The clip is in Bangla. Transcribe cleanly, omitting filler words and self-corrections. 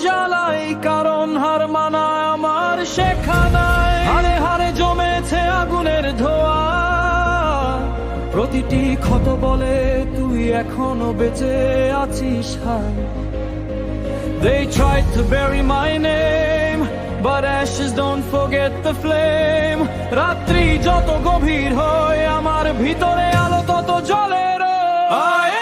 জ্বালাই, কারণ হার মানা আমার শেখা নাই। হারে হারে জমেছে আগুনের ধোঁয়া, প্রতিটি ক্ষত বলে তুই এখনো বেঁচে আছিস হায়। They tried to bury my name, but ashes don't forget the flame. রাত্রি যত গভীর হয় আমার ভিতরে আলো তত জ্বলে রয়।